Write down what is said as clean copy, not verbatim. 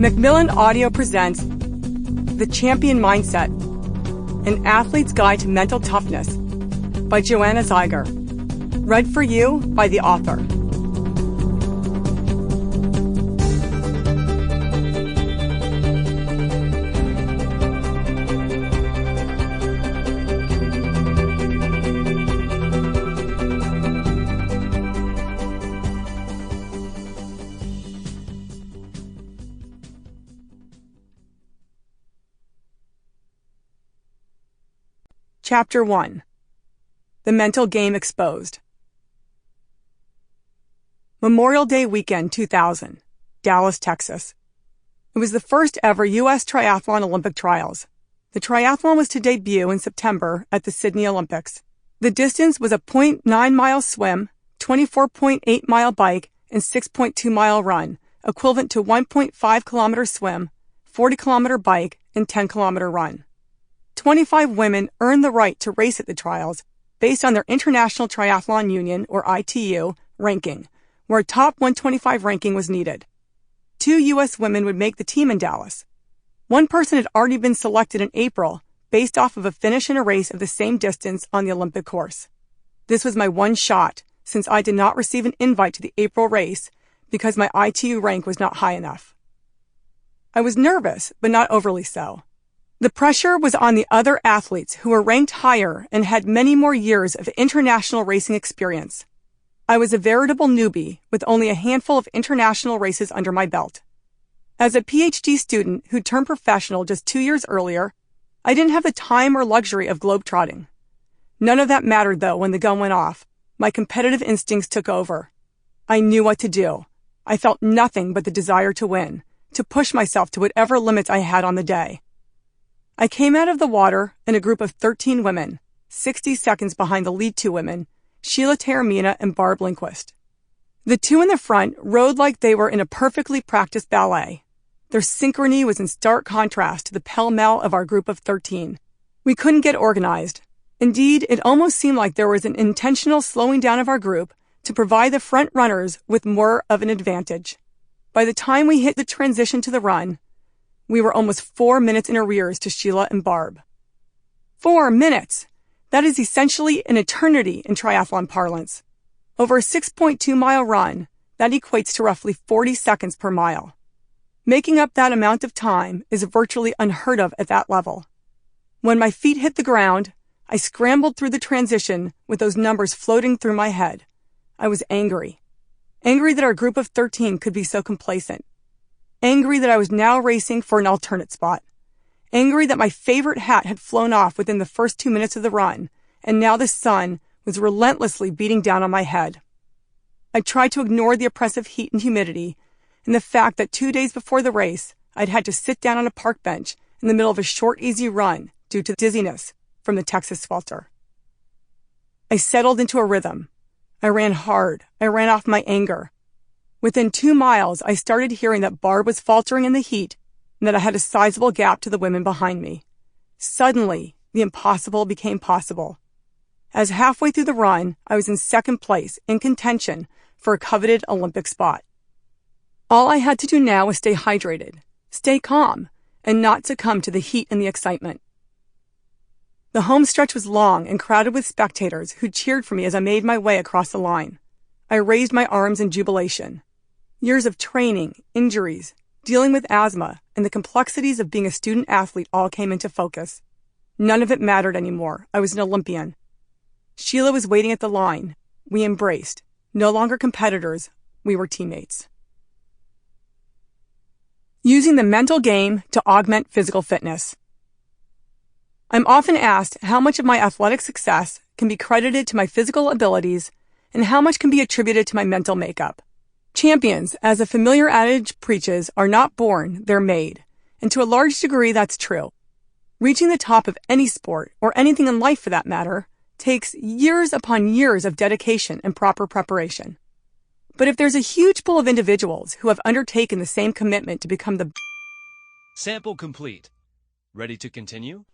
Macmillan Audio presents The Champion Mindset, An Athlete's Guide to Mental Toughness by Joanna Zeiger. Read for you by the author. Chapter 1. The Mental Game Exposed. Memorial Day weekend 2000, Dallas, Texas. It was the first ever U.S. Triathlon Olympic trials. The triathlon was to debut in September at the Sydney Olympics. The distance was a 0.9-mile swim, 24.8-mile bike, and 6.2-mile run, equivalent to 1.5-kilometer swim, 40-kilometer bike, and 10-kilometer run. 25 women earned the right to race at the trials based on their International Triathlon Union, or ITU, ranking, where a top 125 ranking was needed. 2 U.S. women would make the team in Dallas. One person had already been selected in April based off of a finish in a race of the same distance on the Olympic course. This was my one shot, since I did not receive an invite to the April race because my ITU rank was not high enough. I was nervous, but not overly so. The pressure was on the other athletes who were ranked higher and had many more years of international racing experience. I was a veritable newbie with only a handful of international races under my belt. As a PhD student who turned professional just 2 years earlier, I didn't have the time or luxury of globetrotting. None of that mattered though when the gun went off. My competitive instincts took over. I knew what to do. I felt nothing but the desire to win, to push myself to whatever limits I had on the day. I came out of the water in a group of 13 women, 60 seconds behind the lead 2 women, Sheila Taormina and Barb Lindquist. The 2 in the front rode like they were in a perfectly practiced ballet. Their synchrony was in stark contrast to the pell-mell of our group of 13. We couldn't get organized. Indeed, it almost seemed like there was an intentional slowing down of our group to provide the front runners with more of an advantage. By the time we hit the transition to the run, we were almost 4 minutes in arrears to Sheila and Barb. 4 minutes! That is essentially an eternity in triathlon parlance. Over a 6.2-mile run, that equates to roughly 40 seconds per mile. Making up that amount of time is virtually unheard of at that level. When my feet hit the ground, I scrambled through the transition with those numbers floating through my head. I was angry. Angry that our group of 13 could be so complacent. Angry that I was now racing for an alternate spot. Angry that my favorite hat had flown off within the first 2 minutes of the run, and now the sun was relentlessly beating down on my head. I tried to ignore the oppressive heat and humidity, and the fact that 2 days before the race, I'd had to sit down on a park bench in the middle of a short, easy run due to dizziness from the Texas swelter. I settled into a rhythm. I ran hard. I ran off my anger. Within 2 miles, I started hearing that Barb was faltering in the heat and that I had a sizable gap to the women behind me. Suddenly, the impossible became possible. As halfway through the run, I was in second place, in contention for a coveted Olympic spot. All I had to do now was stay hydrated, stay calm, and not succumb to the heat and the excitement. The home stretch was long and crowded with spectators who cheered for me as I made my way across the line. I raised my arms in jubilation. Years of training, injuries, dealing with asthma, and the complexities of being a student athlete all came into focus. None of it mattered anymore. I was an Olympian. Sheila was waiting at the line. We embraced. No longer competitors, we were teammates. Using the mental game to augment physical fitness. I'm often asked how much of my athletic success can be credited to my physical abilities and how much can be attributed to my mental makeup. Champions, as a familiar adage preaches, are not born, they're made. And to a large degree, that's true. Reaching the top of any sport, or anything in life for that matter, takes years upon years of dedication and proper preparation. But if there's a huge pool of individuals who have undertaken the same commitment to become the Sample complete. Ready to continue?